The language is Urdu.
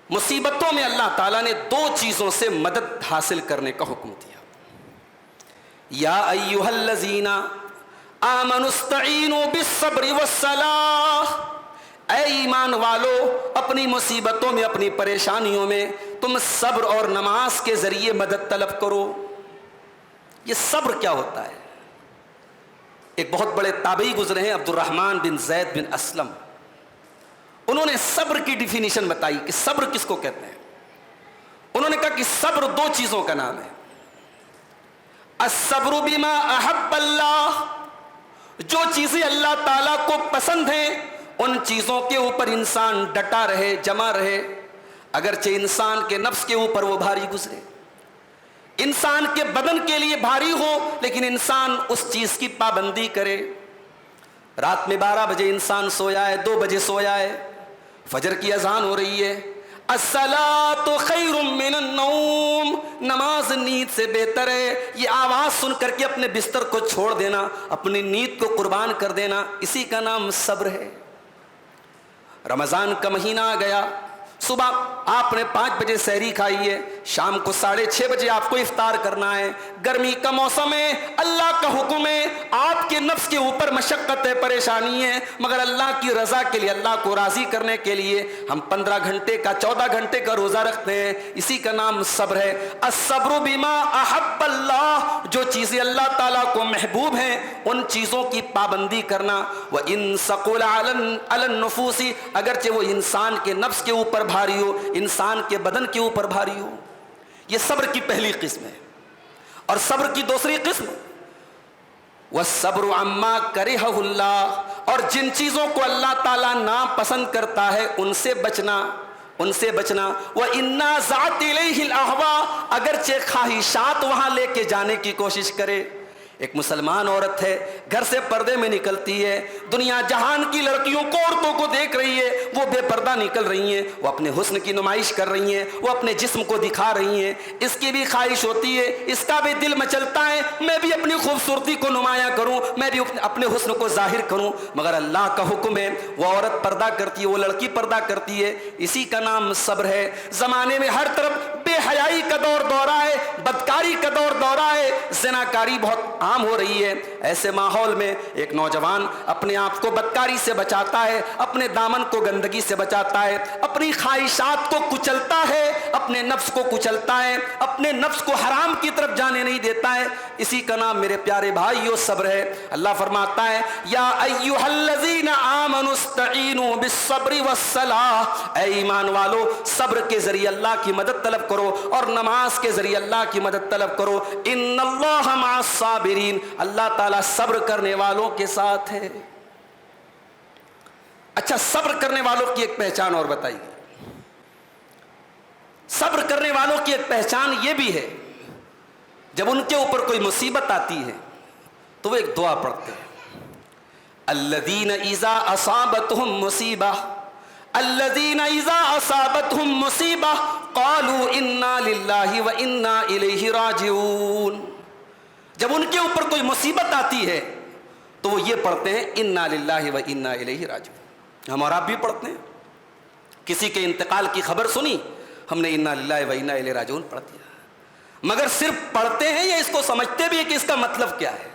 مصیبتوں میں اللہ تعالیٰ نے دو چیزوں سے مدد حاصل کرنے کا حکم دیا. یا ایھا الذین آمنوا استعینوا بالصبر والصلاۃ، اے ایمان والو اپنی مصیبتوں میں، اپنی پریشانیوں میں تم صبر اور نماز کے ذریعے مدد طلب کرو. یہ صبر کیا ہوتا ہے؟ ایک بہت بڑے تابعی گزرے ہیں عبد الرحمن بن زید بن اسلم، انہوں نے صبر کی ڈیفینیشن بتائی کہ صبر کس کو کہتے ہیں. انہوں نے کہا کہ صبر دو چیزوں کا نام ہے. الصبر بما احب اللہ، جو چیزیں اللہ تعالیٰ کو پسند ہیں ان چیزوں کے اوپر انسان ڈٹا رہے، جمع رہے، اگرچہ انسان کے نفس کے اوپر وہ بھاری گزرے، انسان کے بدن کے لیے بھاری ہو، لیکن انسان اس چیز کی پابندی کرے. رات میں 12 بجے انسان سویا ہے، 2 بجے سویا ہے، فجر کی اذان ہو رہی ہے، الصلاۃ خیر من النوم، نماز نیند سے بہتر ہے. یہ آواز سن کر کے اپنے بستر کو چھوڑ دینا، اپنی نیند کو قربان کر دینا، اسی کا نام صبر ہے. رمضان کا مہینہ آ گیا، صبح آپ نے 5 بجے سحری کھائی ہے، شام کو 6:30 بجے آپ کو افطار کرنا ہے. گرمی کا موسم ہے، اللہ کا حکم ہے، آپ کے نفس کے اوپر مشقت ہے، پریشانی ہے، مگر اللہ کی رضا کے لیے، اللہ کو راضی کرنے کے لیے ہم 15 گھنٹے کا 14 گھنٹے کا روزہ رکھتے ہیں. اسی کا نام صبر ہے. الصبر بما احب اللہ، جو چیزیں اللہ تعالیٰ کو محبوب ہیں ان چیزوں کی پابندی کرنا. وَإِن ثَقُلَ عَلَى النُّفُوسِ، اگرچہ وہ انسان کے نفس کے اوپر بھاری ہو، انسان کے بدن کے اوپر بھاری ہو. یہ صبر کی پہلی قسم ہے. اور صبر کی دوسری قسم وَالصَّبْرُ عَمَّا كَرِهَهُ اللَّهُ، اور جن چیزوں کو اللہ تعالیٰ ناپسند کرتا ہے ان سے بچنا، ان سے بچنا. وَإِنَّ زَعَتْ إِلَيْهِ الْأَهْوَاءُ، اگرچہ خواہشات وہاں لے کے جانے کی کوشش کرے. ایک مسلمان عورت ہے، گھر سے پردے میں نکلتی ہے، دنیا جہان کی لڑکیوں کو، عورتوں کو دیکھ رہی ہے، وہ بے پردہ نکل رہی ہیں، وہ اپنے حسن کی نمائش کر رہی ہیں، وہ اپنے جسم کو دکھا رہی ہیں. اس کی بھی خواہش ہوتی ہے، اس کا بھی دل مچلتا ہے میں بھی اپنی خوبصورتی کو نمایاں کروں، میں بھی اپنے حسن کو ظاہر کروں. مگر اللہ کا حکم ہے، وہ عورت پردہ کرتی ہے، وہ لڑکی پردہ کرتی ہے. اسی کا نام صبر ہے. زمانے میں ہر طرف بے حیائی کا دور دورہ ہے، بدکاری کا دور دورہ ہے، زناکاری بہت عام ہو رہی ہے. ایسے ماحول میں ایک نوجوان اپنے آپ کو بدکاری سے بچاتا ہے، اپنے دامن کو گندگی سے بچاتا ہے، اپنی خواہشات کو کچلتا ہے، اپنے نفس کو کچلتا ہے، اپنے نفس کو حرام کی طرف جانے نہیں دیتا ہے. اسی کا نام میرے پیارے بھائیو صبر ہے. اللہ فرماتا ہے یا ایھا الذین آمنوا استعینوا بالصبر والصلاۃ، اے ایمان والو صبر کے ذریعے اللہ کی مدد طلب کرو اور نماز کے ذریعے اللہ کی مدد طلب کرو. ان اللہ مع الصابرین، اللہ تعالیٰ صبر کرنے والوں کے ساتھ ہے. اچھا، صبر کرنے والوں کی ایک پہچان اور بتائیے. صبر کرنے والوں کی ایک پہچان یہ بھی ہے، جب ان کے اوپر کوئی مصیبت آتی ہے تو وہ ایک دعا پڑھتے ہیں. الذین اذا اصابتہم مصیبہ، الذین اذا اصابتہم مصیبہ قالوا انا للہ وانا الیہ راجعون. جب ان کے اوپر کوئی مصیبت آتی ہے تو وہ یہ پڑھتے ہیں انا للہ وانا الیہ راجعون. ہم اور آپ بھی پڑھتے ہیں. کسی کے انتقال کی خبر سنی، ہم نے انا للہ وانا الیہ راجعون پڑھ دیا. مگر صرف پڑھتے ہیں یا اس کو سمجھتے بھی ہیں کہ اس کا مطلب کیا ہے؟